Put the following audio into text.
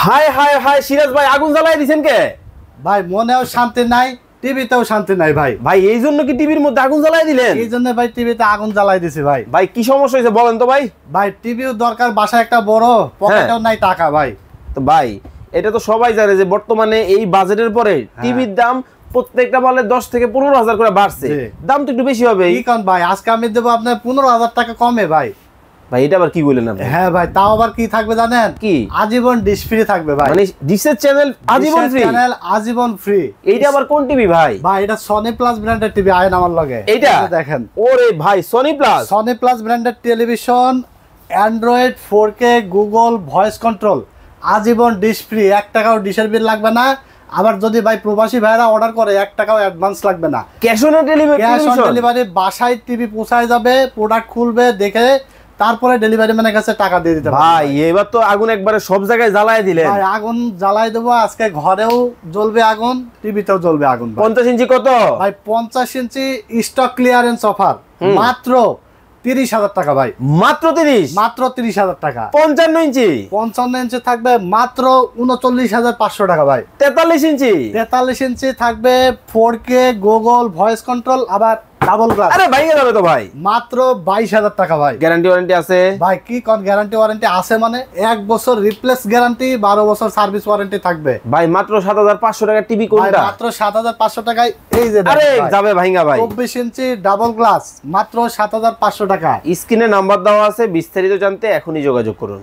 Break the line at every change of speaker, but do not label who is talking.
হায় হায় হায় সিরাজ ভাই আগুন জ্বালাই দিছেন কে?
ভাই মনেও শান্তি নাই, টিভিতেও শান্তি নাই ভাই।
ভাই এই জন্য কি টিভির মধ্যে আগুন জ্বালাই দিলেন?
এই জন্য ভাই টিভিতে আগুন জ্বালাই দিছি ভাই।
ভাই কি সমস্যা হয়েছে বলেন তো ভাই।
ভাই টিভিও দরকার, বাসায় একটা বড়, পকেটেও নাই টাকা ভাই।
তো ভাই এটা তো সবাই জানে যে বর্তমানে এই বাজেটের পরে টিভির দাম প্রত্যেকটা বলে 10 থেকে 15,000 করে বাড়ছে। দাম তো একটু বেশি হবে।
কি কোন ভাই, আজকে আমি দেবো আপনার 15,000 টাকা কমে ভাই।
ভাই এটা আবার কি বলেন আপনি?
হ্যাঁ ভাই, তাও আবার কি থাকবে জানেন?
কি?
আজীবন ডিশ ফ্রি থাকবে ভাই।
মানে ডিশের চ্যানেল আজীবন ফ্রি?
চ্যানেল আজীবন ফ্রি।
এইটা আবার কোন টিভি ভাই?
ভাই এটা সনি প্লাস ব্র্যান্ডের টিভি আয়ন আমার লগে।
এইটা
দেখেন।
ওরে ভাই সনি প্লাস।
সনি প্লাস ব্র্যান্ডের television, Android 4K, Google voice control, আজীবন ডিশ ফ্রি। 1 টাকাও ডিশের বিল লাগবে না। আবার যদি ভাই প্রবাসী ভাইরা অর্ডার করে 1 টাকাও অ্যাডভান্স লাগবে না।
ক্যাশ অন
ডেলিভারি, বাসায় টিভি পৌঁছায় যাবে, প্রোডাক্ট খুলবে, দেখে তারপরে ডেলিভারি ম্যানের কাছে টাকা দিয়ে দিতে
ভাই এবার তো আগুন একবারে সব জায়গায় জ্বালায় দিলেন।
ভাই আগুন জ্বালাই দেবো আজকে, ঘরেও জ্বলবে আগুন, টিভিতেও জ্বলবে আগুন।
50 ইঞ্চি কত
ভাই? 50 ইঞ্চি স্টক ক্লিয়ারেন্স অফার মাত্র 30,000 টাকা ভাই।
মাত্র 30?
মাত্র 30,000 টাকা।
55 ইঞ্চি?
55 ইঞ্চি থাকবে মাত্র 39,500 টাকা ভাই।
43 ইঞ্চি?
43 ইঞ্চি থাকবে 4K, গুগল ভয়েস কন্ট্রোল, আবার ডাবল গ্লাস।
আরে ভাইয়া যাবে তো ভাই।
মাত্র 22,000 টাকা ভাই।
গ্যারান্টি ওয়ারেন্টি আছে?
ভাই কি কোন গ্যারান্টি ওয়ারেন্টি আছে মানে? 1 বছর রিপ্লেস গ্যারান্টি, 12 বছর সার্ভিস ওয়ারেন্টি থাকবে
ভাই। মাত্র 7,500 টাকা টিভি কোনটা?
মাত্র 7,500 টাকায় এই যে
আরে যাবে ভাইঙ্গা ভাই।
24 ইঞ্চি ডাবল গ্লাস মাত্র 7,500 টাকা।
স্ক্রিনে নাম্বার দেওয়া আছে, বিস্তারিত জানতে এখনই যোগাযোগ করুন।